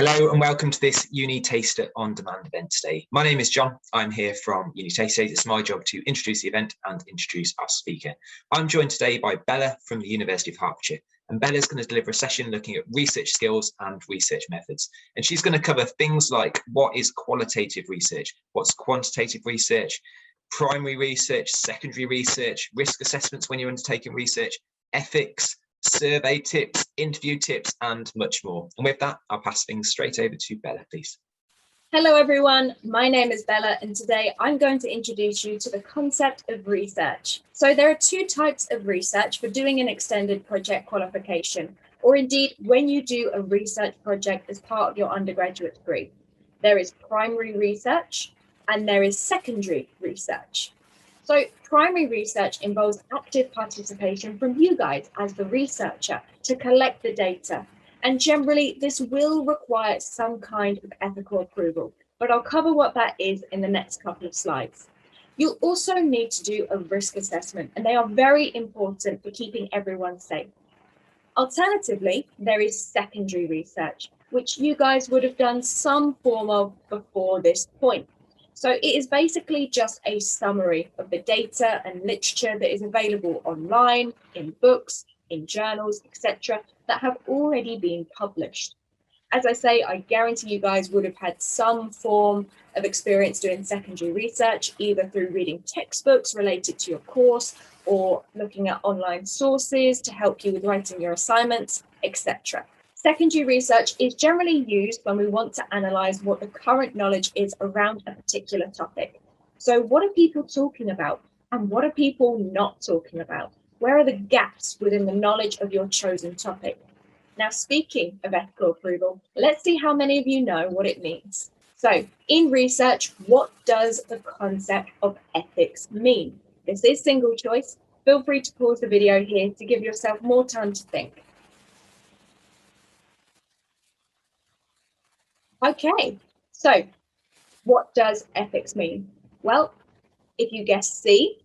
Hello and welcome to this UniTaster On Demand event today. My name is John. I'm here from UniTasterDays. It's my job to introduce the event and introduce our speaker. I'm joined today by Bella from the University of Hertfordshire, and Bella's going to deliver a session looking at research skills and research methods. And she's going to cover things like what is qualitative research, what's quantitative research, primary research, secondary research, risk assessments when you're undertaking research, ethics, survey tips, interview tips, and much more. And with that, I'll pass things straight over to Bella, please. Hello everyone, my name is Bella and today I'm going to introduce you to the concept of research. So there are two types of research for doing an extended project qualification, or indeed when you do a research project as part of your undergraduate degree. There is primary research and there is secondary research. So primary research involves active participation from you guys as the researcher to collect the data. And generally, this will require some kind of ethical approval, but I'll cover what that is in the next couple of slides. You'll also need to do a risk assessment, and they are very important for keeping everyone safe. Alternatively, there is secondary research, which you guys would have done some form of before this point. So it is basically just a summary of the data and literature that is available online, in books, in journals, etc., that have already been published. As I say, I guarantee you guys would have had some form of experience doing secondary research, either through reading textbooks related to your course or looking at online sources to help you with writing your assignments, etc. Secondary research is generally used when we want to analyse what the current knowledge is around a particular topic. So what are people talking about and what are people not talking about? Where are the gaps within the knowledge of your chosen topic? Now, speaking of ethical approval, let's see how many of you know what it means. So in research, what does the concept of ethics mean? This is single choice. Feel free to pause the video here to give yourself more time to think. Okay, so what does ethics mean? Well, if you guess C,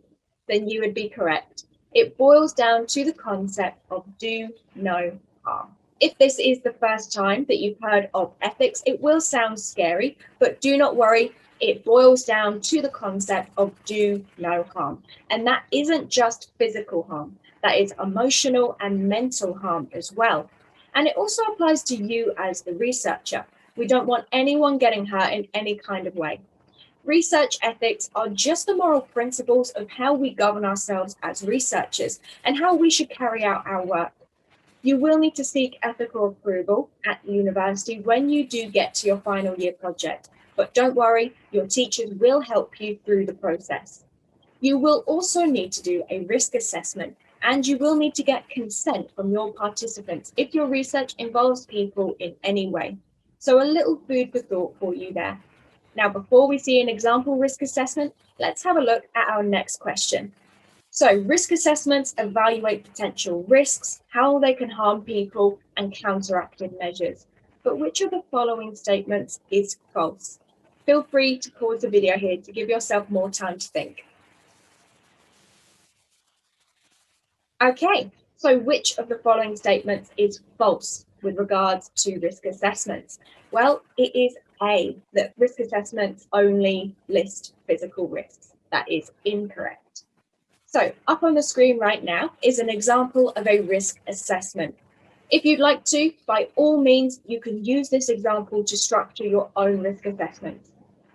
then you would be correct. It boils down to the concept of do no harm. If this is the first time that you've heard of ethics, it will sound scary, but do not worry. It boils down to the concept of do no harm. And that isn't just physical harm. That is emotional and mental harm as well. And it also applies to you as the researcher. We don't want anyone getting hurt in any kind of way. Research ethics are just the moral principles of how we govern ourselves as researchers and how we should carry out our work. You will need to seek ethical approval at university when you do get to your final year project, but don't worry, your teachers will help you through the process. You will also need to do a risk assessment, and you will need to get consent from your participants if your research involves people in any way. So a little food for thought for you there. Now, before we see an example risk assessment, let's have a look at our next question. So risk assessments evaluate potential risks, how they can harm people, and counteractive measures. But which of the following statements is false? Feel free to pause the video here to give yourself more time to think. Okay, so which of the following statements is false with regards to risk assessments? Well, it is A, that risk assessments only list physical risks. That is incorrect. So up on the screen right now is an example of a risk assessment. If you'd like to, by all means, you can use this example to structure your own risk assessment.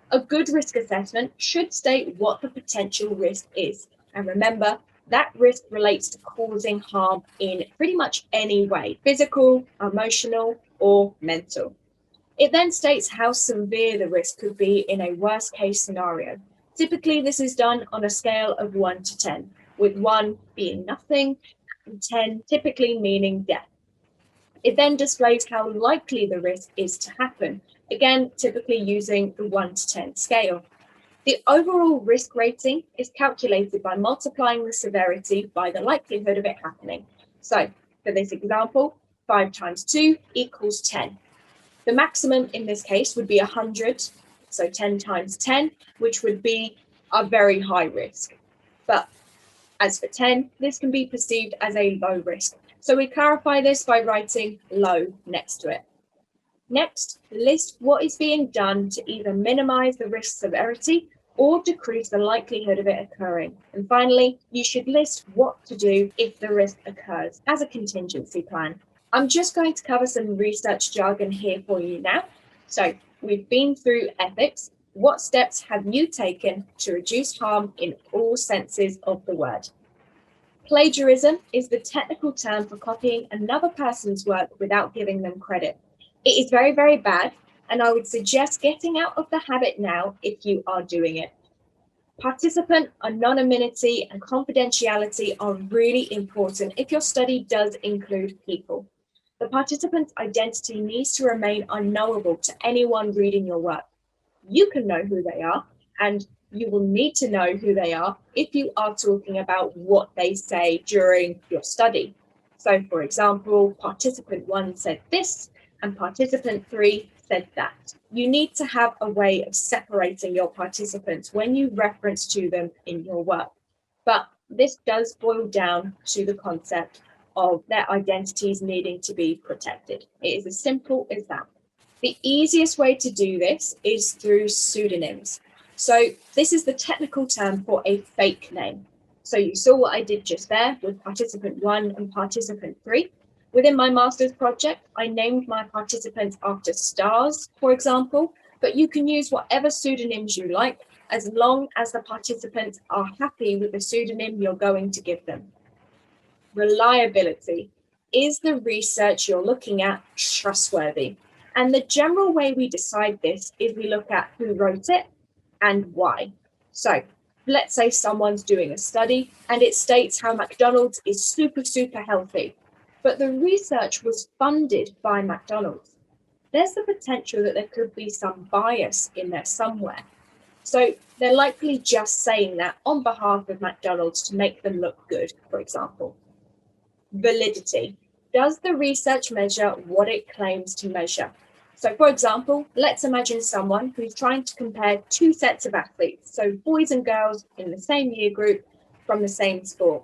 A good risk assessment should state what the potential risk is. And remember, that risk relates to causing harm in pretty much any way, physical, emotional, or mental. It then states how severe the risk could be in a worst case scenario. Typically, this is done on a scale of 1 to 10, with 1 being nothing and 10 typically meaning death. It then displays how likely the risk is to happen, again, typically using the 1 to 10 scale. The overall risk rating is calculated by multiplying the severity by the likelihood of it happening. So for this example, 5 times 2 equals 10. The maximum in this case would be 100, so 10 times 10, which would be a very high risk. But as for 10, this can be perceived as a low risk. So we clarify this by writing low next to it. Next, list what is being done to either minimize the risk severity or decrease the likelihood of it occurring. And finally, you should list what to do if the risk occurs as a contingency plan. I'm just going to cover some research jargon here for you now. So we've been through ethics. What steps have you taken to reduce harm in all senses of the word? Plagiarism is the technical term for copying another person's work without giving them credit. It is very, very bad, and I would suggest getting out of the habit now if you are doing it. Participant anonymity and confidentiality are really important if your study does include people. The participant's identity needs to remain unknowable to anyone reading your work. You can know who they are, and you will need to know who they are if you are talking about what they say during your study. So, for example, participant 1 said this, and participant 3 said that. You need to have a way of separating your participants when you reference to them in your work. But this does boil down to the concept of their identities needing to be protected. It is as simple as that. The easiest way to do this is through pseudonyms. So this is the technical term for a fake name. So you saw what I did just there with participant 1 and participant 3. Within my master's project, I named my participants after stars, for example, but you can use whatever pseudonyms you like, as long as the participants are happy with the pseudonym you're going to give them. Reliability. Is the research you're looking at trustworthy? And the general way we decide this is we look at who wrote it and why. So let's say someone's doing a study and it states how McDonald's is super, super healthy, but the research was funded by McDonald's. There's the potential that there could be some bias in there somewhere. So they're likely just saying that on behalf of McDonald's to make them look good, for example. Validity. Does the research measure what it claims to measure? So for example, let's imagine someone who's trying to compare two sets of athletes, so boys and girls in the same year group from the same sport.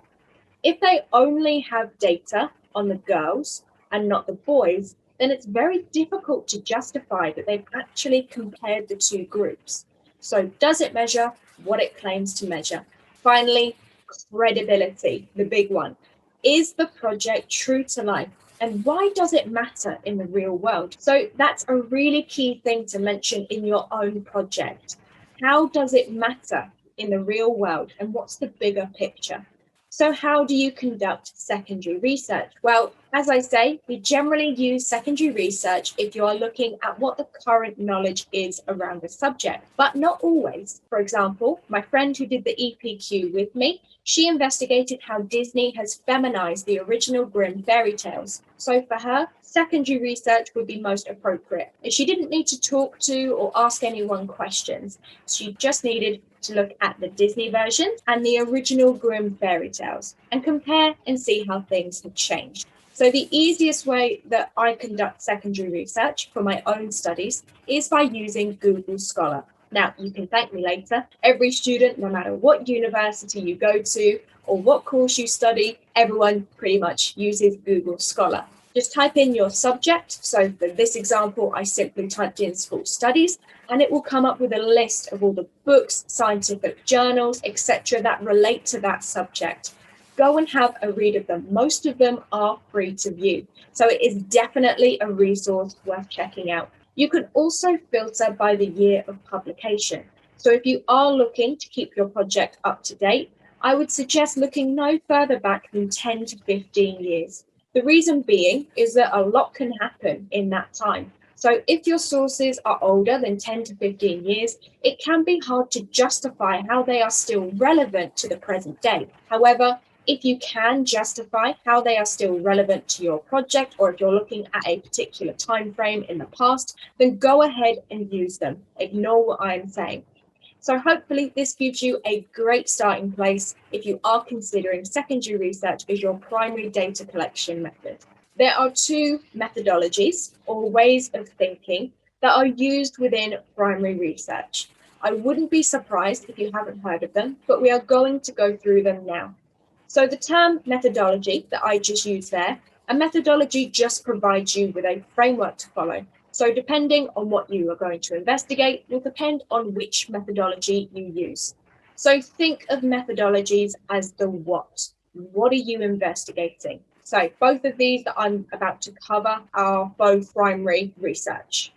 If they only have data on the girls and not the boys, then it's very difficult to justify that they've actually compared the two groups. So does it measure what it claims to measure? Finally, credibility, the big one. Is the project true to life? And why does it matter in the real world? So that's a really key thing to mention in your own project. How does it matter in the real world? And what's the bigger picture? So how do you conduct secondary research? Well, as I say, we generally use secondary research if you are looking at what the current knowledge is around the subject, but not always. For example, my friend who did the EPQ with me, she investigated how Disney has feminized the original Grimm fairy tales. So for her, secondary research would be most appropriate. She didn't need to talk to or ask anyone questions. She just needed to look at the Disney version and the original Grimm fairy tales and compare and see how things have changed. So the easiest way that I conduct secondary research for my own studies is by using Google Scholar. Now, you can thank me later. Every student, no matter what university you go to or what course you study, everyone pretty much uses Google Scholar. Just type in your subject. So for this example, I simply typed in sports studies, and it will come up with a list of all the books, scientific journals, etc. that relate to that subject. Go and have a read of them. Most of them are free to view. So it is definitely a resource worth checking out. You can also filter by the year of publication. So if you are looking to keep your project up to date, I would suggest looking no further back than 10 to 15 years. The reason being is that a lot can happen in that time. So if your sources are older than 10 to 15 years, it can be hard to justify how they are still relevant to the present day. However, if you can justify how they are still relevant to your project, or if you're looking at a particular time frame in the past, then go ahead and use them. Ignore what I'm saying. So hopefully this gives you a great starting place if you are considering secondary research as your primary data collection method. There are two methodologies or ways of thinking that are used within primary research. I wouldn't be surprised if you haven't heard of them, but we are going to go through them now. So the term methodology that I just used there, a methodology just provides you with a framework to follow. So depending on what you are going to investigate will depend on which methodology you use. So think of methodologies as the what. What are you investigating? So both of these that I'm about to cover are both primary research.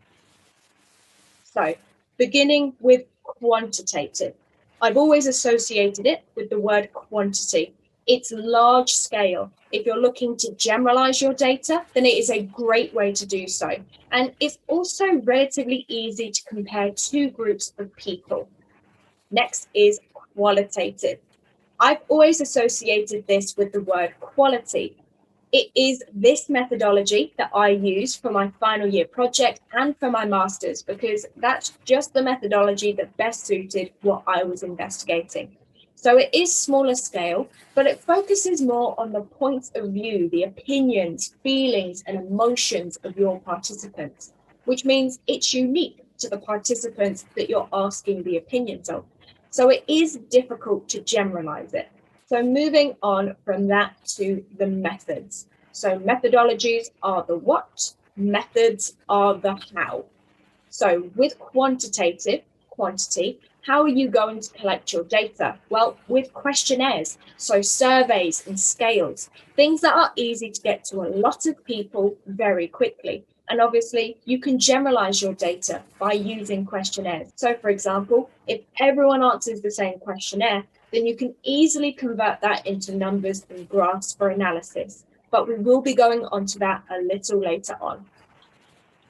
So beginning with quantitative. I've always associated it with the word quantity. It's large scale. If you're looking to generalize your data, then it is a great way to do so. And it's also relatively easy to compare two groups of people. Next is qualitative. I've always associated this with the word quality. It is this methodology that I use for my final year project and for my master's, because that's just the methodology that best suited what I was investigating. So it is smaller scale, but it focuses more on the points of view, the opinions, feelings, and emotions of your participants, which means it's unique to the participants that you're asking the opinions of. So it is difficult to generalize it. So moving on from that to the methods. So methodologies are the what, methods are the how. So with quantitative, quantity, how are you going to collect your data? Well, with questionnaires, so surveys and scales, things that are easy to get to a lot of people very quickly. And obviously, you can generalize your data by using questionnaires. So for example, if everyone answers the same questionnaire, then you can easily convert that into numbers and graphs for analysis. But we will be going on to that a little later on.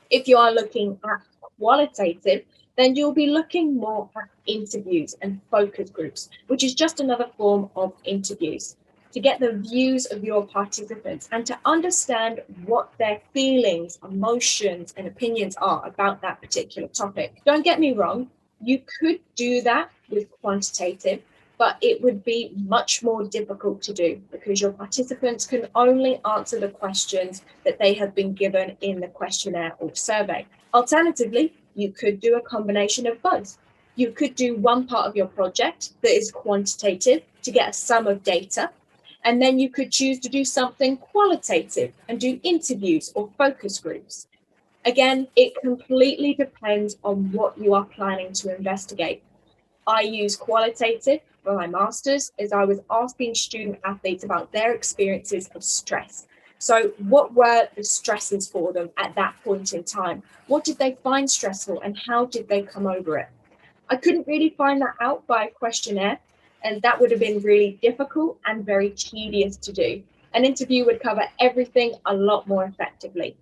If you are looking at qualitative, then you'll be looking more at interviews and focus groups, which is just another form of interviews, to get the views of your participants and to understand what their feelings, emotions, and opinions are about that particular topic. Don't get me wrong, you could do that with quantitative, but it would be much more difficult to do because your participants can only answer the questions that they have been given in the questionnaire or survey. Alternatively, you could do a combination of both. You could do one part of your project that is quantitative to get a sum of data, and then you could choose to do something qualitative and do interviews or focus groups. Again, it completely depends on what you are planning to investigate. I use qualitative for my master's as I was asking student athletes about their experiences of stress. So what were the stresses for them at that point in time? What did they find stressful and how did they come over it? I couldn't really find that out by a questionnaire, and that would have been really difficult and very tedious to do. An interview would cover everything a lot more effectively.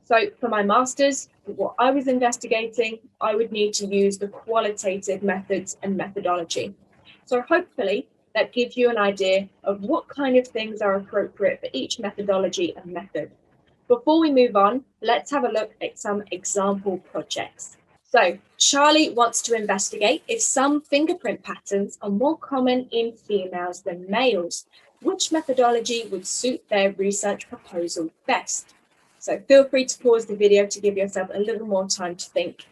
So for my master's, what I was investigating, I would need to use the qualitative methods and methodology. So hopefully that gives you an idea of what kind of things are appropriate for each methodology and method. Before we move on, let's have a look at some example projects. So Charlie wants to investigate if some fingerprint patterns are more common in females than males. Which methodology would suit their research proposal best? So feel free to pause the video to give yourself a little more time to think.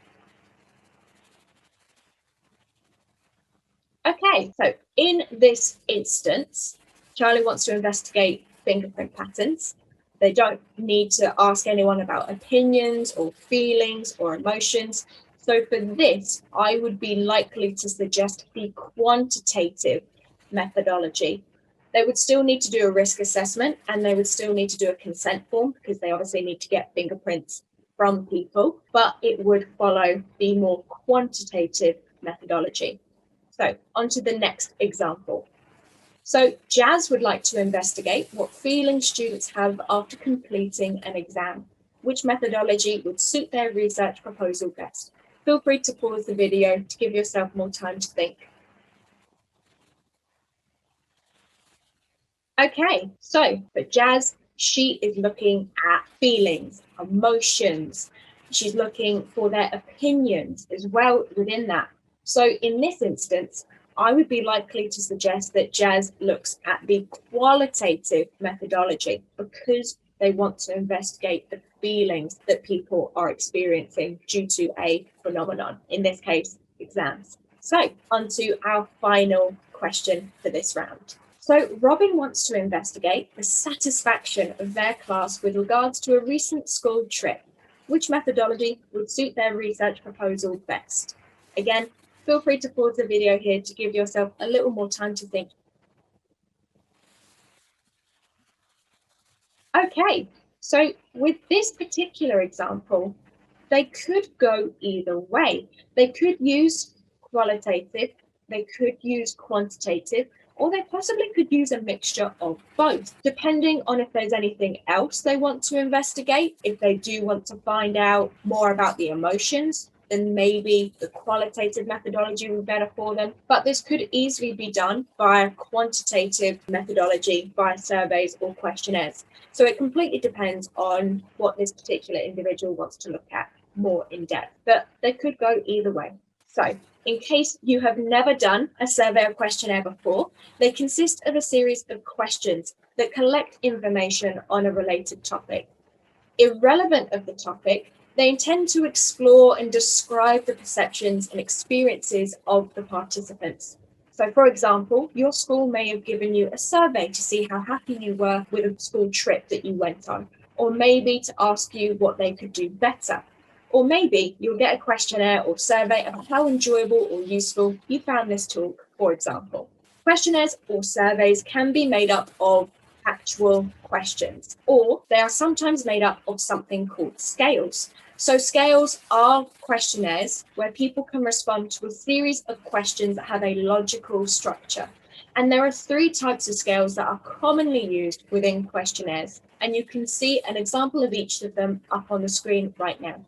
Okay, so in this instance, Charlie wants to investigate fingerprint patterns. They don't need to ask anyone about opinions or feelings or emotions. So for this, I would be likely to suggest the quantitative methodology. They would still need to do a risk assessment and they would still need to do a consent form because they obviously need to get fingerprints from people, but it would follow the more quantitative methodology. So on to the next example. So Jazz would like to investigate what feelings students have after completing an exam. Which methodology would suit their research proposal best? Feel free to pause the video to give yourself more time to think. Okay, so for Jazz, she is looking at feelings, emotions. She's looking for their opinions as well within that. So in this instance, I would be likely to suggest that Jazz looks at the qualitative methodology because they want to investigate the feelings that people are experiencing due to a phenomenon, in this case, exams. So on to our final question for this round. So Robyn wants to investigate the satisfaction of their class with regards to a recent school trip. which methodology would suit their research proposal best. Again, feel free to pause the video here to give yourself a little more time to think. Okay, so with this particular example, they could go either way. They could use qualitative, they could use quantitative, or they possibly could use a mixture of both, depending on if there's anything else they want to investigate. If they do want to find out more about the emotions, then maybe the qualitative methodology would be better for them. But this could easily be done by a quantitative methodology, by surveys or questionnaires. So it completely depends on what this particular individual wants to look at more in depth, but they could go either way. So in case you have never done a survey or questionnaire before, they consist of a series of questions that collect information on a related topic. Irrelevant of the topic, they intend to explore and describe the perceptions and experiences of the participants. So, for example, your school may have given you a survey to see how happy you were with a school trip that you went on, or maybe to ask you what they could do better. Or maybe you'll get a questionnaire or survey about how enjoyable or useful you found this talk, for example. Questionnaires or surveys can be made up of actual questions, or they are sometimes made up of something called scales. So scales are questionnaires where people can respond to a series of questions that have a logical structure. And there are 3 types of scales that are commonly used within questionnaires. And you can see an example of each of them up on the screen right now.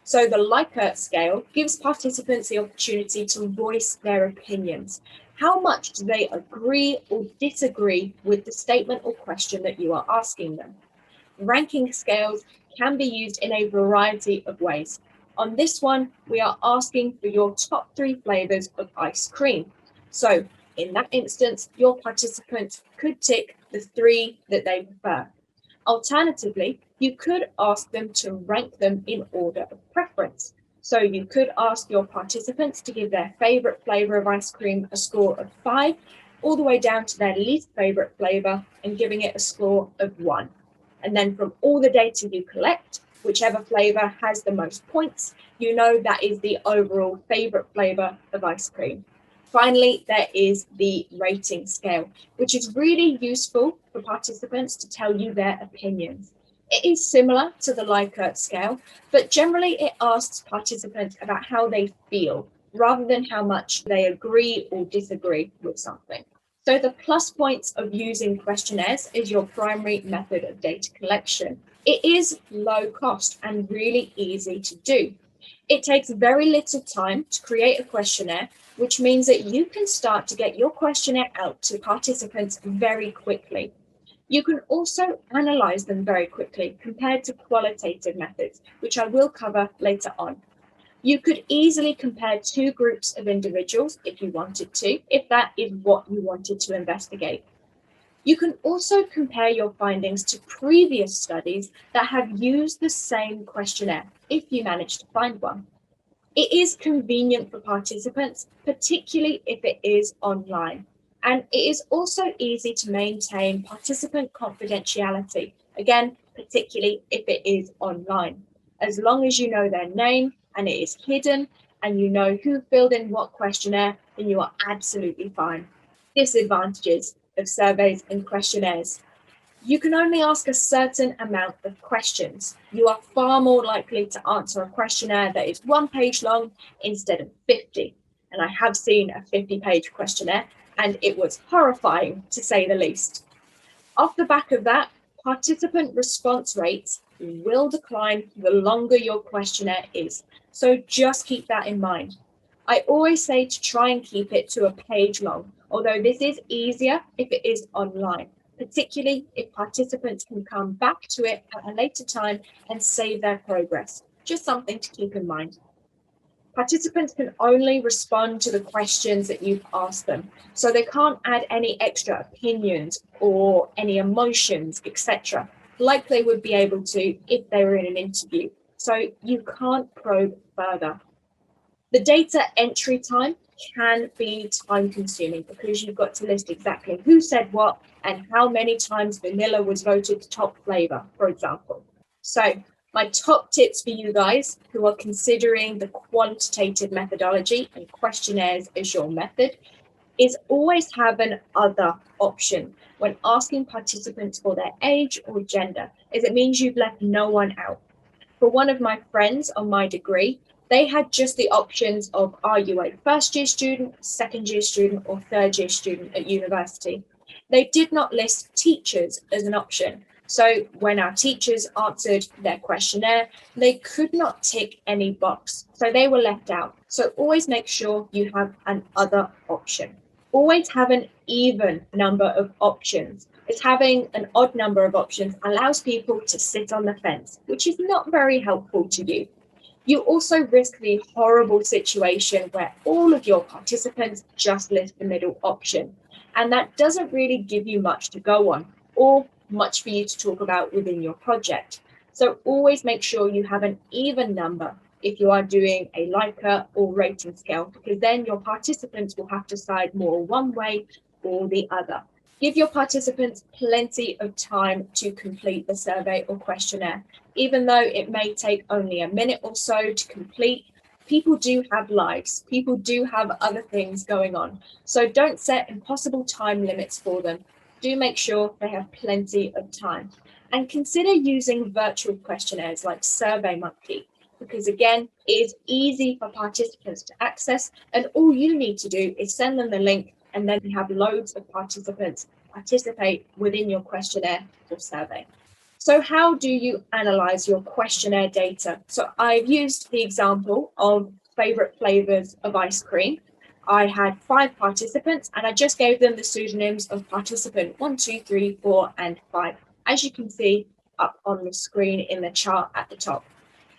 So the Likert scale gives participants the opportunity to voice their opinions. How much do they agree or disagree with the statement or question that you are asking them? Ranking scales can be used in a variety of ways. On this one, we are asking for your top 3 flavors of ice cream. So in that instance, your participants could tick the 3 that they prefer. Alternatively, you could ask them to rank them in order of preference. So you could ask your participants to give their favorite flavor of ice cream a score of 5, all the way down to their least favorite flavor and giving it a score of 1. And then from all the data you collect, whichever flavor has the most points, you know that is the overall favorite flavor of ice cream. Finally, there is the rating scale, which is really useful for participants to tell you their opinions. It is similar to the Likert scale, but generally it asks participants about how they feel rather than how much they agree or disagree with something. So the plus points of using questionnaires is your primary method of data collection. It is low cost and really easy to do. It takes very little time to create a questionnaire, which means that you can start to get your questionnaire out to participants very quickly. You can also analyze them very quickly compared to qualitative methods, which I will cover later on. You could easily compare 2 groups of individuals if you wanted to, if that is what you wanted to investigate. You can also compare your findings to previous studies that have used the same questionnaire, if you manage to find one. It is convenient for participants, particularly if it is online. And it is also easy to maintain participant confidentiality, again, particularly if it is online. As long as you know their name and it is hidden and you know who filled in what questionnaire, then you are absolutely fine. Disadvantages of surveys and questionnaires. You can only ask a certain amount of questions. You are far more likely to answer a questionnaire that is 1 page long instead of 50. And I have seen a 50-page questionnaire, and it was horrifying, to say the least. Off the back of that, participant response rates will decline the longer your questionnaire is. So just keep that in mind. I always say to try and keep it to a page long, although this is easier if it is online, particularly if participants can come back to it at a later time and save their progress. Just something to keep in mind. Participants can only respond to the questions that you've asked them, so they can't add any extra opinions or any emotions, etc., like they would be able to if they were in an interview. So you can't probe further. The data entry time can be time consuming because you've got to list exactly who said what and how many times vanilla was voted top flavor, for example. So My top tips for you guys who are considering the quantitative methodology and questionnaires as your method is always have an other option when asking participants for their age or gender, as it means you've left no one out. For one of my friends on my degree, they had just the options of, are you a first year student, second year student, or third year student at university? They did not list teachers as an option. So when our teachers answered their questionnaire, they could not tick any box. So they were left out. So always make sure you have an other option. Always have an even number of options. As having an odd number of options allows people to sit on the fence, which is not very helpful to you. You also risk the horrible situation where all of your participants just list the middle option, and that doesn't really give you much to go on or much for you to talk about within your project. So always make sure you have an even number if you are doing a Likert or rating scale, because then your participants will have to side more one way or the other. Give your participants plenty of time to complete the survey or questionnaire. Even though it may take only a minute or so to complete, people do have lives. People do have other things going on. So don't set impossible time limits for them. Do make sure they have plenty of time. And consider using virtual questionnaires like SurveyMonkey, because again, it is easy for participants to access, and all you need to do is send them the link, and then you have loads of participants participate within your questionnaire or survey. So how do you analyze your questionnaire data? So I've used the example of favorite flavors of ice cream. I had 5 participants and I just gave them the pseudonyms of participant 1, 2, 3, 4, and 5, as you can see up on the screen in the chart at the top.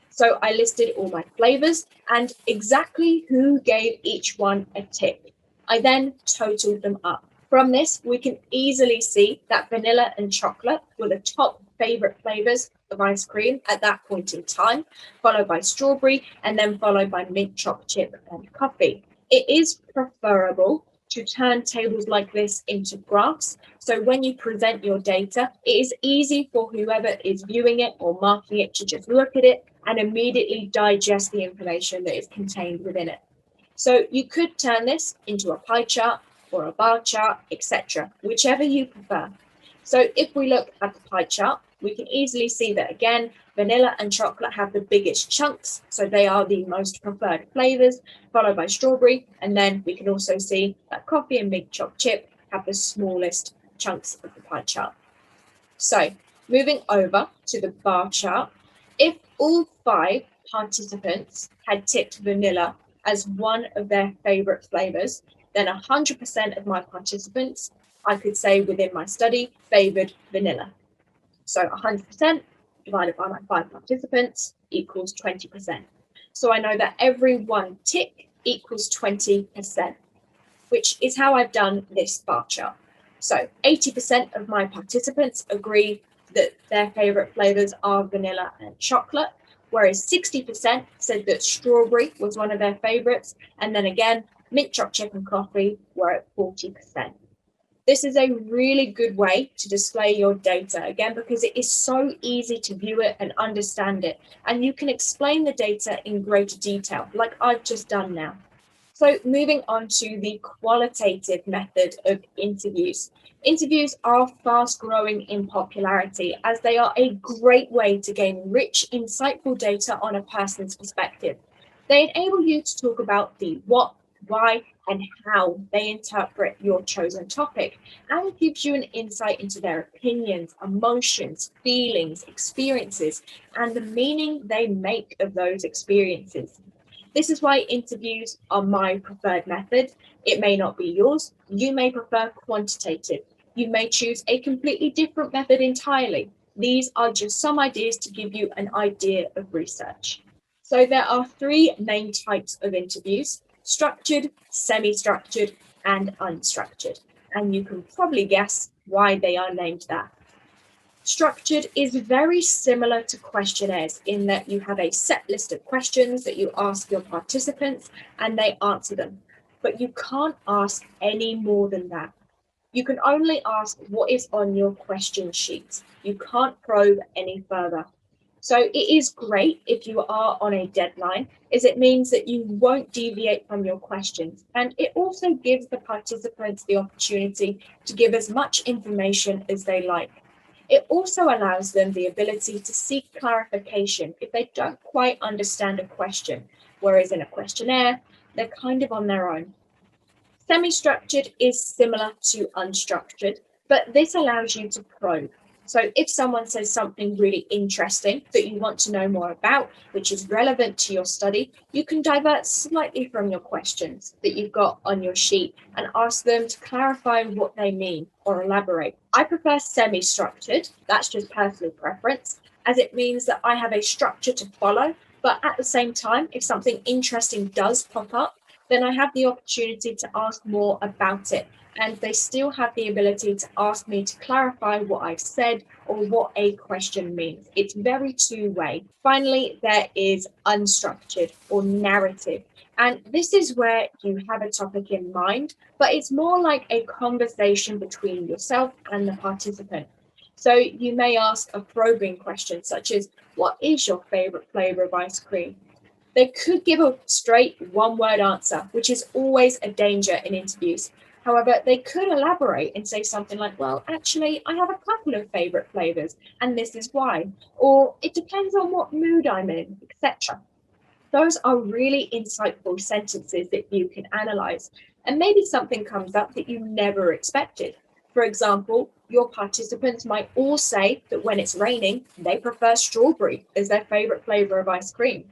So I listed all my flavors and exactly who gave each one a tick. I then totaled them up. From this, we can easily see that vanilla and chocolate were the top favorite flavors of ice cream at that point in time, followed by strawberry, and then followed by mint chocolate chip and coffee. It is preferable to turn tables like this into graphs. So when you present your data, it is easy for whoever is viewing it or marking it to just look at it and immediately digest the information that is contained within it. So you could turn this into a pie chart or a bar chart, etc., whichever you prefer. So if we look at the pie chart, we can easily see that again, vanilla and chocolate have the biggest chunks, so they are the most preferred flavors, followed by strawberry, and then we can also see that coffee and mint chocolate chip have the smallest chunks of the pie chart. So moving over to the bar chart, if all 5 participants had ticked vanilla as one of their favorite flavors, then 100% of my participants, I could say within my study, favored vanilla. So 100% divided by my 5 participants equals 20%. So I know that every 1 tick equals 20%, which is how I've done this bar chart. So 80% of my participants agree that their favorite flavors are vanilla and chocolate, whereas 60% said that strawberry was one of their favorites, and then again, mint chocolate chip and coffee were at 40%. This is a really good way to display your data, again, because it is so easy to view it and understand it, and you can explain the data in greater detail, like I've just done now. So moving on to the qualitative method of interviews. Interviews are fast growing in popularity as they are a great way to gain rich, insightful data on a person's perspective. They enable you to talk about the what, why, and how they interpret your chosen topic, and it gives you an insight into their opinions, emotions, feelings, experiences, and the meaning they make of those experiences. This is why interviews are my preferred method. It may not be yours. You may prefer quantitative. You may choose a completely different method entirely. These are just some ideas to give you an idea of research. So there are 3 main types of interviews: structured, semi-structured, and unstructured. And you can probably guess why they are named that. Structured is very similar to questionnaires in that you have a set list of questions that you ask your participants and they answer them, but you can't ask any more than that. You can only ask what is on your question sheet. You can't probe any further. So it is great if you are on a deadline, as it means that you won't deviate from your questions. And it also gives the participants the opportunity to give as much information as they like. It also allows them the ability to seek clarification if they don't quite understand a question, whereas in a questionnaire, they're kind of on their own. Semi-structured is similar to unstructured, but this allows you to probe. So if someone says something really interesting that you want to know more about, which is relevant to your study, you can divert slightly from your questions that you've got on your sheet and ask them to clarify what they mean or elaborate. I prefer semi-structured, that's just personal preference, as it means that I have a structure to follow, but at the same time, if something interesting does pop up, then I have the opportunity to ask more about it. And they still have the ability to ask me to clarify what I've said or what a question means. It's very two-way. Finally, there is unstructured or narrative. And this is where you have a topic in mind, but it's more like a conversation between yourself and the participant. So you may ask a probing question such as, what is your favorite flavor of ice cream? They could give a straight one-word answer, which is always a danger in interviews. However, they could elaborate and say something like, well, actually, I have a couple of favorite flavors, and this is why. Or it depends on what mood I'm in, etc. Those are really insightful sentences that you can analyze. And maybe something comes up that you never expected. For example, your participants might all say that when it's raining, they prefer strawberry as their favorite flavor of ice cream.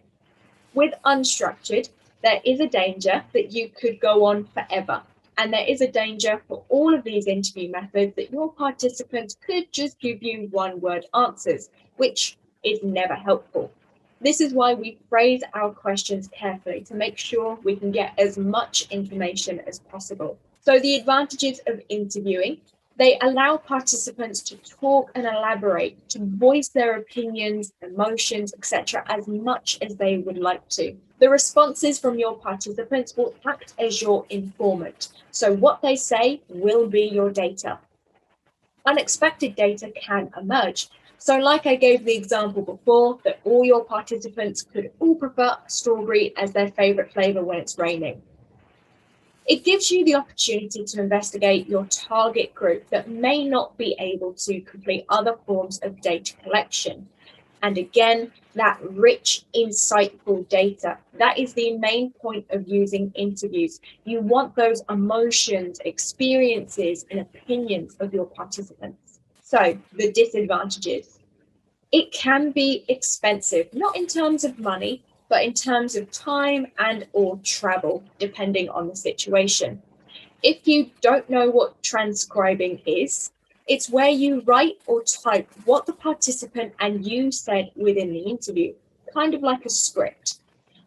With unstructured, there is a danger that you could go on forever. And there is a danger for all of these interview methods that your participants could just give you one-word answers, which is never helpful. This is why we phrase our questions carefully to make sure we can get as much information as possible. So the advantages of interviewing: they allow participants to talk and elaborate, to voice their opinions, emotions, etc., as much as they would like to. The responses from your participants will act as your informant. So what they say will be your data. Unexpected data can emerge. So like I gave the example before, that all your participants could all prefer strawberry as their favorite flavor when it's raining. It gives you the opportunity to investigate your target group that may not be able to complete other forms of data collection. And again, that rich, insightful data, that is the main point of using interviews. You want those emotions, experiences, and opinions of your participants. So the disadvantages: it can be expensive, not in terms of money, but in terms of time and or travel, depending on the situation. If you don't know what transcribing is, it's where you write or type what the participant and you said within the interview, kind of like a script.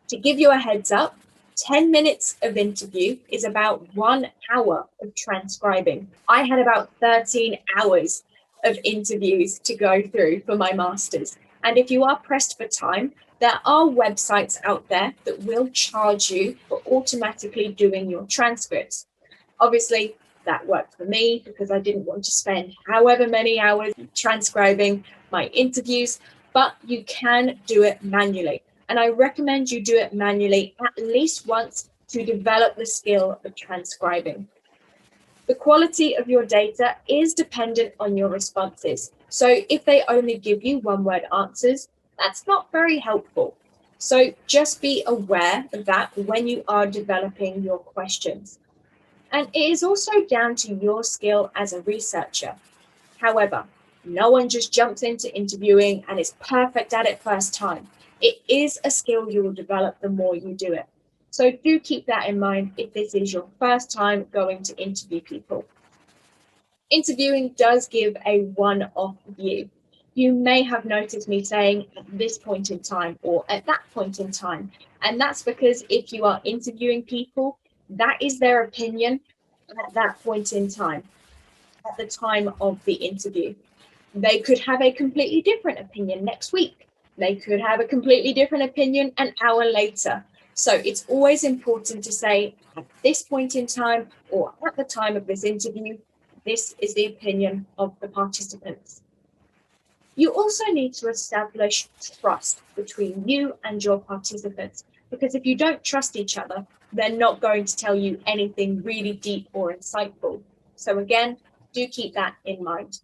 To give you a heads up, 10 minutes of interview is about 1 hour of transcribing. I had about 13 hours of interviews to go through for my master's. And if you are pressed for time, there are websites out there that will charge you for automatically doing your transcripts. Obviously, that worked for me because I didn't want to spend however many hours transcribing my interviews, but you can do it manually. And I recommend you do it manually at least once to develop the skill of transcribing. The quality of your data is dependent on your responses. So if they only give you one-word answers, that's not very helpful. So just be aware of that when you are developing your questions. And it is also down to your skill as a researcher. However, no one just jumps into interviewing and is perfect at it first time. It is a skill you will develop the more you do it. So do keep that in mind if this is your first time going to interview people. Interviewing does give a one-off view. You may have noticed me saying at this point in time or at that point in time. And that's because if you are interviewing people, that is their opinion at that point in time, at the time of the interview. They could have a completely different opinion next week. They could have a completely different opinion an hour later. So it's always important to say at this point in time or at the time of this interview, this is the opinion of the participants. You also need to establish trust between you and your participants, because if you don't trust each other, they're not going to tell you anything really deep or insightful. So again, do keep that in mind.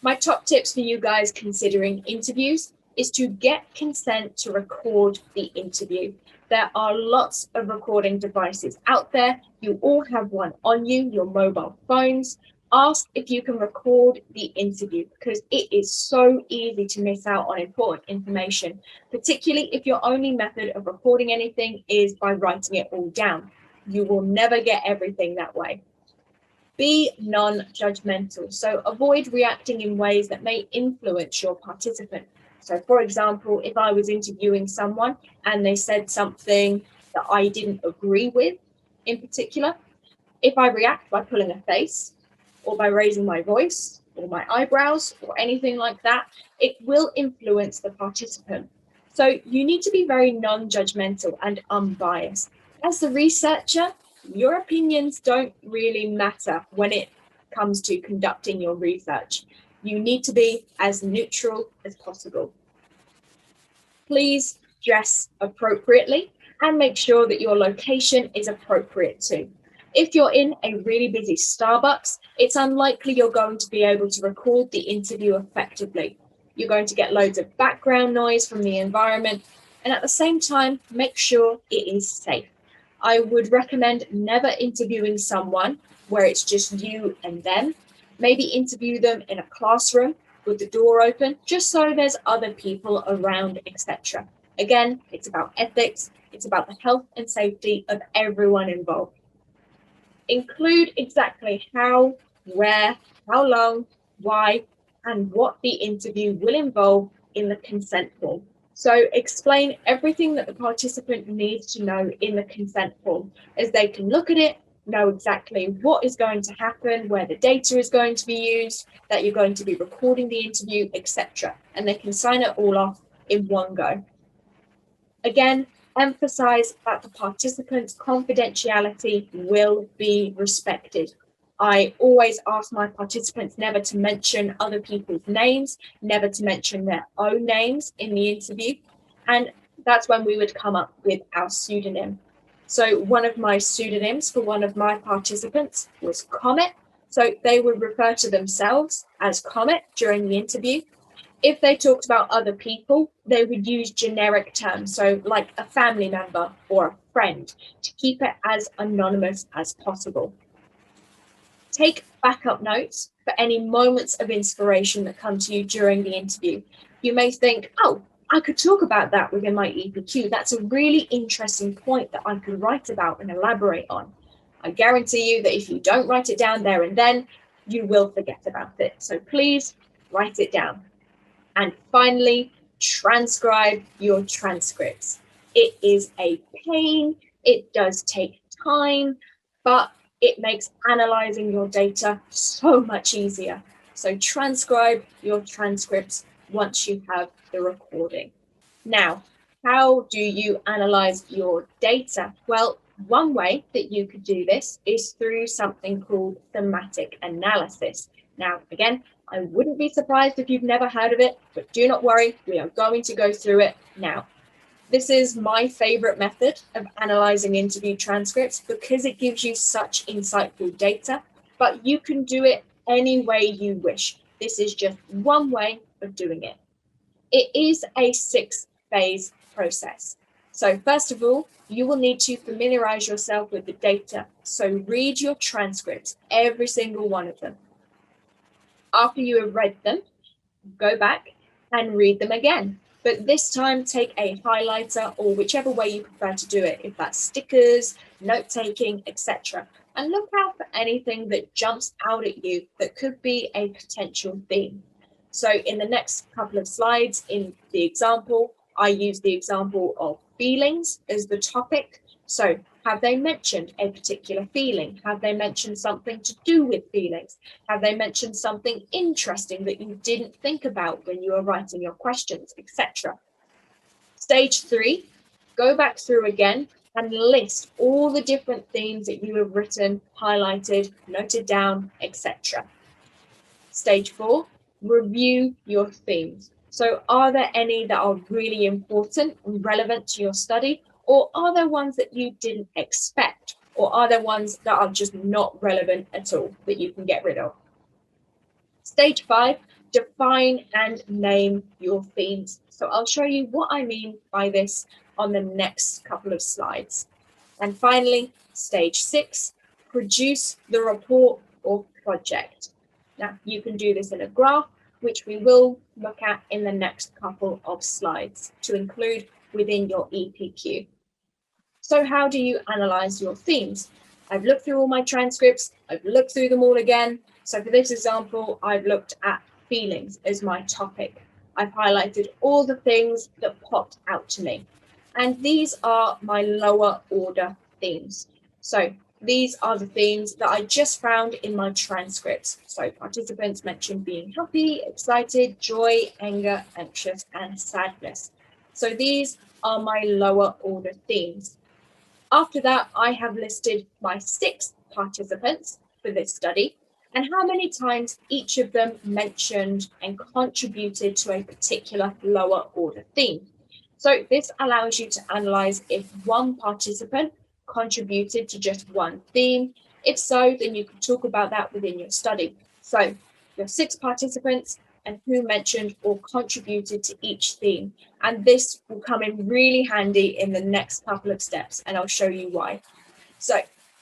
My top tips for you guys considering interviews is to get consent to record the interview. There are lots of recording devices out there. You all have one on you, your mobile phones. Ask if you can record the interview, because it is so easy to miss out on important information, particularly if your only method of recording anything is by writing it all down. You will never get everything that way. Be non-judgmental, so avoid reacting in ways that may influence your participant. So for example, if I was interviewing someone and they said something that I didn't agree with in particular, if I react by pulling a face or by raising my voice or my eyebrows or anything like that, it will influence the participant. So you need to be very non-judgmental and unbiased. As the researcher, your opinions don't really matter when it comes to conducting your research. You need to be as neutral as possible. Please dress appropriately and make sure that your location is appropriate too. If you're in a really busy Starbucks, it's unlikely you're going to be able to record the interview effectively. You're going to get loads of background noise from the environment, and at the same time, make sure it is safe. I would recommend never interviewing someone where it's just you and them. Maybe interview them in a classroom with the door open, just so there's other people around, etc. Again, it's about ethics. It's about the health and safety of everyone involved. Include exactly how, where, how long, why, and what the interview will involve in the consent form. So explain everything that the participant needs to know in the consent form, as they can look at it, know exactly what is going to happen, where the data is going to be used, that you're going to be recording the interview, etc. And they can sign it all off in one go. Again, emphasize that the participant's confidentiality will be respected. I always ask my participants never to mention other people's names, never to mention their own names in the interview. And that's when we would come up with our pseudonym. So one of my pseudonyms for one of my participants was Comet. So they would refer to themselves as Comet during the interview. If they talked about other people, they would use generic terms, so like a family member or a friend, to keep it as anonymous as possible. Take backup notes for any moments of inspiration that come to you during the interview. You may think, oh, I could talk about that within my EPQ. That's a really interesting point that I could write about and elaborate on. I guarantee you that if you don't write it down there and then, you will forget about it. So please write it down. And finally, transcribe your transcripts. It is a pain, it does take time, but it makes analyzing your data so much easier. So transcribe your transcripts once you have the recording. Now, how do you analyze your data? Well, one way that you could do this is through something called thematic analysis. Now, again, I wouldn't be surprised if you've never heard of it, but do not worry, we are going to go through it now. This is my favorite method of analyzing interview transcripts because it gives you such insightful data, but you can do it any way you wish. This is just one way of doing it. It is a 6-phase process. So first of all, you will need to familiarize yourself with the data. So read your transcripts, every single one of them. After you have read them, go back and read them again. But this time, take a highlighter or whichever way you prefer to do it, if that's stickers, note-taking, etc. And look out for anything that jumps out at you that could be a potential theme. So in the next couple of slides, in the example, I use the example of feelings as the topic. So have they mentioned a particular feeling? Have they mentioned something to do with feelings? Have they mentioned something interesting that you didn't think about when you were writing your questions, etc.? Stage 3, go back through again and list all the different themes that you have written, highlighted, noted down, etc. Stage 4, Review your themes. So are there any that are really important and relevant to your study, or are there ones that you didn't expect, or are there ones that are just not relevant at all that you can get rid of? Stage 5, define and name your themes. So I'll show you what I mean by this on the next couple of slides. And finally, stage 6, produce the report or project. Now, you can do this in a graph, which we will look at in the next couple of slides to include within your EPQ. So how do you analyze your themes? I've looked through all my transcripts, I've looked through them all again. So for this example, I've looked at feelings as my topic. I've highlighted all the things that popped out to me. And these are my lower order themes. So these are the themes that I just found in my transcripts. So participants mentioned being happy, excited, joy, anger, anxious, and sadness. So these are my lower order themes. After that, I have listed my 6 participants for this study and how many times each of them mentioned and contributed to a particular lower order theme. So this allows you to analyze if one participant contributed to just one theme. If so, then you can talk about that within your study. So your 6 participants and who mentioned or contributed to each theme. And this will come in really handy in the next couple of steps, and I'll show you why. So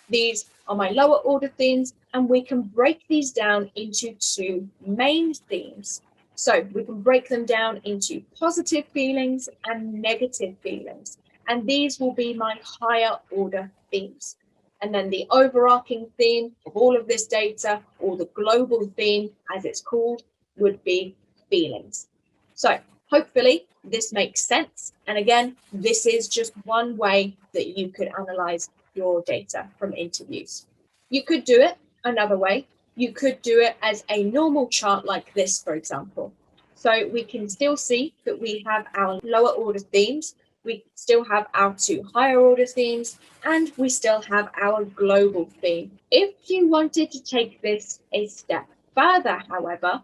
these are my lower order themes, and we can break these down into 2 main themes. So we can break them down into positive feelings and negative feelings, and these will be my higher order themes. And then the overarching theme of all of this data, or the global theme as it's called, would be feelings. So hopefully this makes sense. And again, this is just one way that you could analyze your data from interviews. You could do it another way. You could do it as a normal chart like this, for example. So we can still see that we have our lower order themes, we still have our 2 higher order themes, and we still have our global theme. If you wanted to take this a step further, however,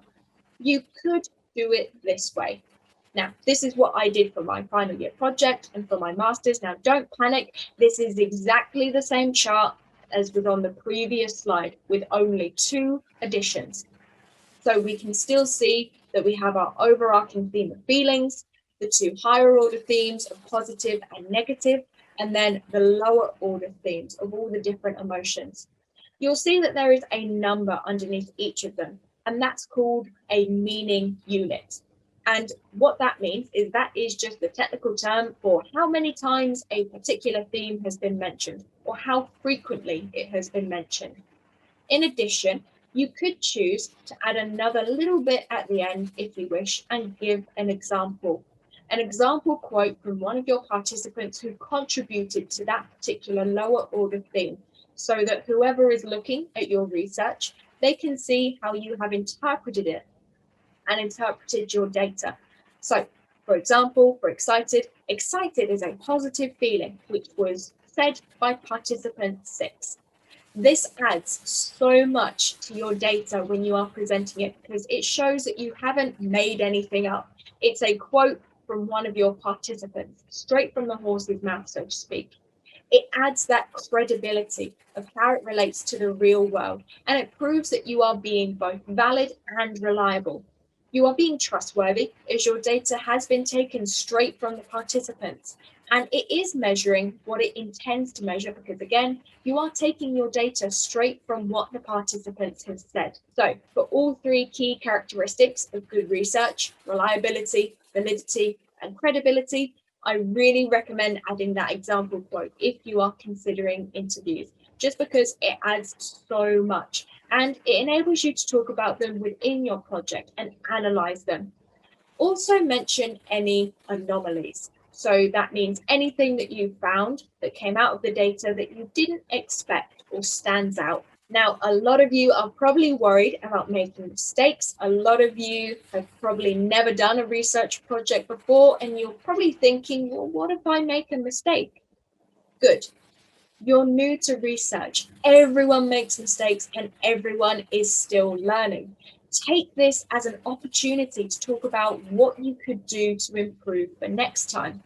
you could do it this way. Now, this is what I did for my final year project and for my master's. Now, don't panic. This is exactly the same chart as was on the previous slide with only 2 additions. So we can still see that we have our overarching theme of feelings, the 2 higher order themes of positive and negative, and then the lower order themes of all the different emotions. You'll see that there is a number underneath each of them, and that's called a meaning unit. And what that means is that is just the technical term for how many times a particular theme has been mentioned or how frequently it has been mentioned. In addition, you could choose to add another little bit at the end if you wish and give an example quote from one of your participants who contributed to that particular lower order theme, so that whoever is looking at your research, they can see how you have interpreted it and interpreted your data. So, for example, for excited is a positive feeling, which was said by participant 6. This adds so much to your data when you are presenting it, because it shows that you haven't made anything up. It's a quote from one of your participants, straight from the horse's mouth, so to speak. It adds that credibility of how it relates to the real world, and it proves that you are being both valid and reliable. You are being trustworthy as your data has been taken straight from the participants, and it is measuring what it intends to measure, because again, you are taking your data straight from what the participants have said. So for all 3 key characteristics of good research, reliability, validity, and credibility, I really recommend adding that example quote if you are considering interviews, just because it adds so much and it enables you to talk about them within your project and analyze them. Also mention any anomalies. So that means anything that you found that came out of the data that you didn't expect or stands out. Now, a lot of you are probably worried about making mistakes. A lot of you have probably never done a research project before, and you're probably thinking, well, what if I make a mistake? Good. You're new to research. Everyone makes mistakes and everyone is still learning. take this as an opportunity to talk about what you could do to improve for next time.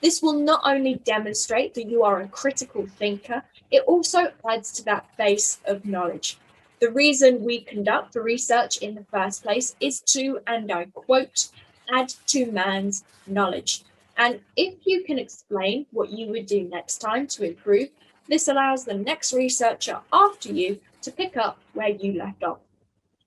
This will not only demonstrate that you are a critical thinker, it also adds to that base of knowledge. The reason we conduct the research in the first place is to, and I quote, add to man's knowledge. And if you can explain what you would do next time to improve, this allows the next researcher after you to pick up where you left off.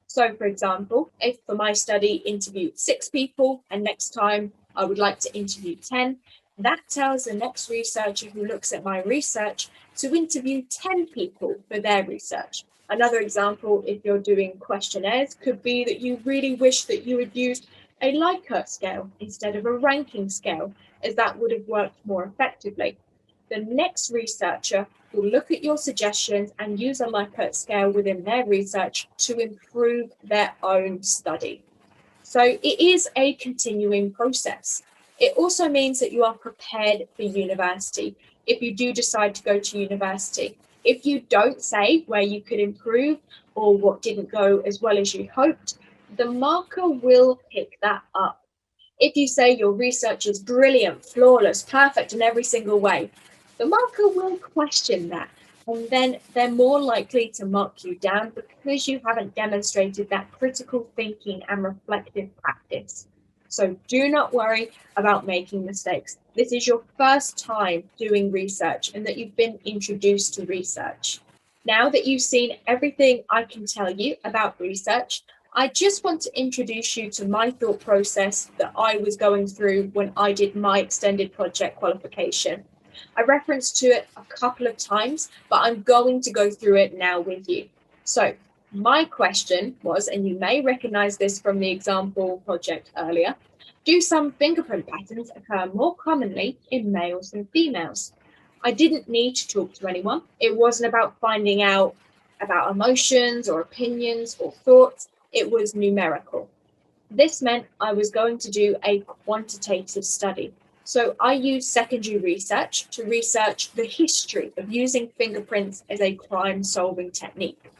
So for example, if for my study interviewed 6 people and next time I would like to interview 10, that tells the next researcher who looks at my research to interview 10 people for their research. Another example, if you're doing questionnaires, could be that you really wish that you had used a Likert scale instead of a ranking scale, as that would have worked more effectively. The next researcher will look at your suggestions and use a Likert scale within their research to improve their own study. So it is a continuing process. It also means that you are prepared for university if you do decide to go to university. If you don't say where you could improve or what didn't go as well as you hoped, the marker will pick that up. If you say your research is brilliant, flawless, perfect in every single way, the marker will question that, and then they're more likely to mark you down because you haven't demonstrated that critical thinking and reflective practice. So do not worry about making mistakes. This is your first time doing research and that you've been introduced to research. Now that you've seen everything I can tell you about research, I just want to introduce you to my thought process that I was going through when I did my extended project qualification. I referenced to it a couple of times, but I'm going to go through it now with you. So my question was, and you may recognize this from the example project earlier, do some fingerprint patterns occur more commonly in males than females? I didn't need to talk to anyone. It wasn't about finding out about emotions or opinions or thoughts. It was numerical. This meant I was going to do a quantitative study. So I used secondary research to research the history of using fingerprints as a crime-solving technique.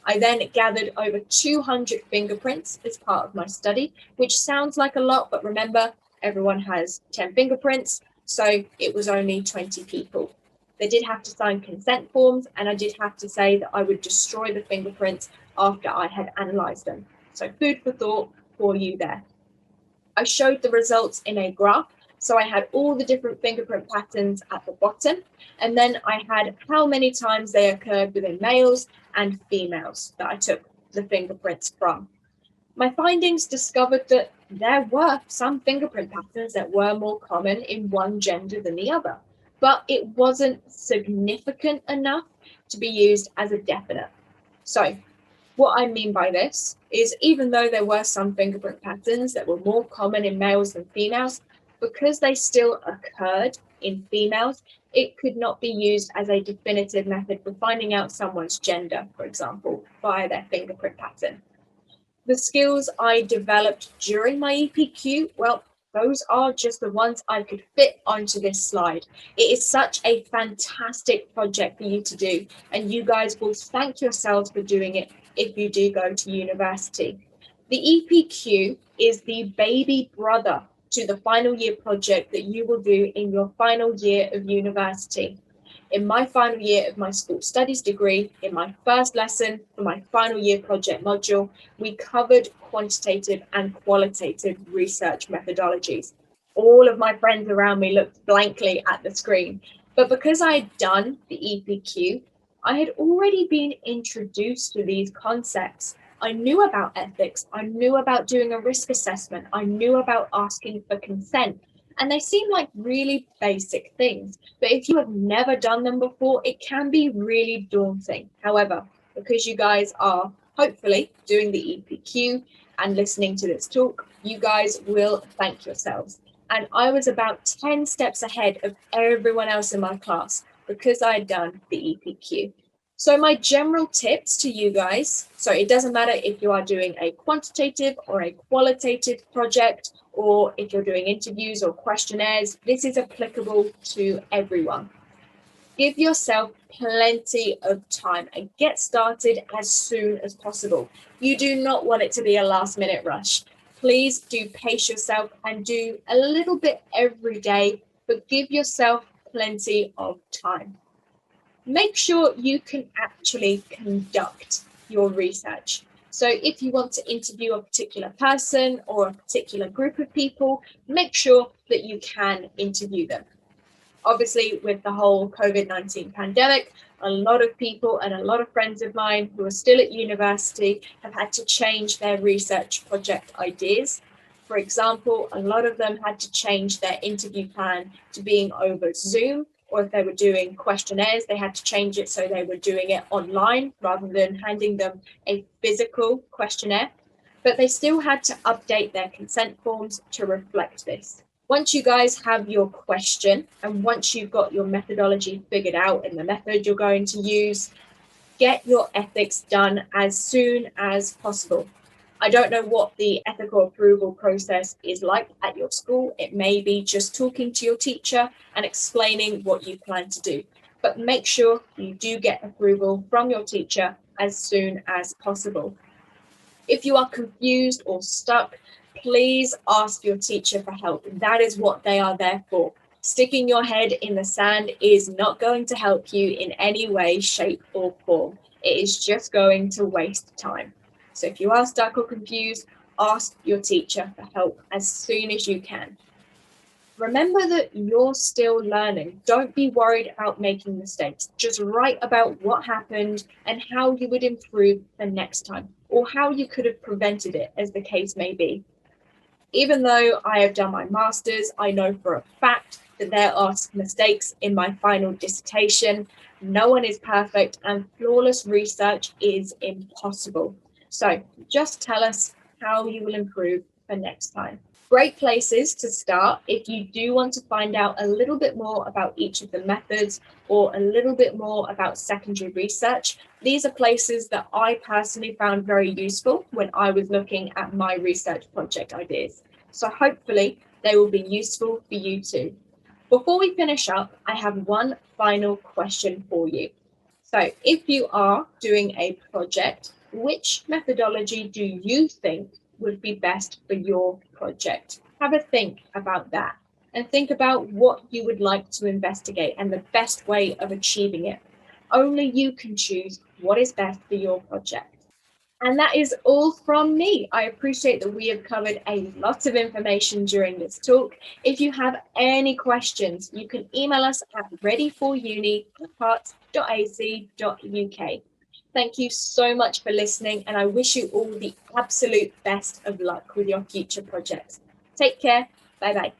I then gathered over 200 fingerprints as part of my study, which sounds like a lot, but remember, everyone has 10 fingerprints, so it was only 20 people. They did have to sign consent forms, and I did have to say that I would destroy the fingerprints after I had analysed them. So food for thought for you there. I showed the results in a graph. So I had all the different fingerprint patterns at the bottom, and then I had how many times they occurred within males and females that I took the fingerprints from. My findings discovered that there were some fingerprint patterns that were more common in one gender than the other, but it wasn't significant enough to be used as a definite. So what I mean by this is, even though there were some fingerprint patterns that were more common in males than females, because they still occurred in females, it could not be used as a definitive method for finding out someone's gender, for example, via their fingerprint pattern. The skills I developed during my EPQ, well, those are just the ones I could fit onto this slide. It is such a fantastic project for you to do, and you guys will thank yourselves for doing it if you do go to university. The EPQ is the baby brother to the final year project that you will do in your final year of university. In my final year of my school studies degree, in my first lesson for my final year project module, we covered quantitative and qualitative research methodologies. All of my friends around me looked blankly at the screen, but because I had done the EPQ, I had already been introduced to these concepts. I knew about ethics, I knew about doing a risk assessment, I knew about asking for consent, and they seem like really basic things. But if you have never done them before, it can be really daunting. However, because you guys are hopefully doing the EPQ and listening to this talk, you guys will thank yourselves. And I was about 10 steps ahead of everyone else in my class because I had done the EPQ. So my general tips to you guys, so it doesn't matter if you are doing a quantitative or a qualitative project, or if you're doing interviews or questionnaires, this is applicable to everyone. Give yourself plenty of time and get started as soon as possible. You do not want it to be a last-minute rush. Please do pace yourself and do a little bit every day, but give yourself plenty of time. Make sure you can actually conduct your research. So if you want to interview a particular person or a particular group of people, make sure that you can interview them. Obviously, with the whole COVID-19 pandemic, a lot of people and a lot of friends of mine who are still at university have had to change their research project ideas. For example, a lot of them had to change their interview plan to being over Zoom, or if they were doing questionnaires, they had to change it so they were doing it online rather than handing them a physical questionnaire. But they still had to update their consent forms to reflect this. Once you guys have your question and once you've got your methodology figured out and the method you're going to use, get your ethics done as soon as possible. I don't know what the ethical approval process is like at your school. It may be just talking to your teacher and explaining what you plan to do, but make sure you do get approval from your teacher as soon as possible. If you are confused or stuck, please ask your teacher for help. That is what they are there for. Sticking your head in the sand is not going to help you in any way, shape, or form. It is just going to waste time. So if you are stuck or confused, ask your teacher for help as soon as you can. Remember that you're still learning. Don't be worried about making mistakes. Just write about what happened and how you would improve the next time, or how you could have prevented it, as the case may be. Even though I have done my master's, I know for a fact that there are mistakes in my final dissertation. No one is perfect, and flawless research is impossible. So just tell us how you will improve for next time. Great places to start if you do want to find out a little bit more about each of the methods or a little bit more about secondary research. These are places that I personally found very useful when I was looking at my research project ideas. So hopefully they will be useful for you too. Before we finish up, I have one final question for you. So if you are doing a project, which methodology do you think would be best for your project? Have a think about that and think about what you would like to investigate and the best way of achieving it. Only you can choose what is best for your project. And that is all from me. I appreciate that we have covered a lot of information during this talk. If you have any questions, you can email us at readyforuni@hearts.ac.uk. Thank you so much for listening, and I wish you all the absolute best of luck with your future projects. Take care. Bye-bye.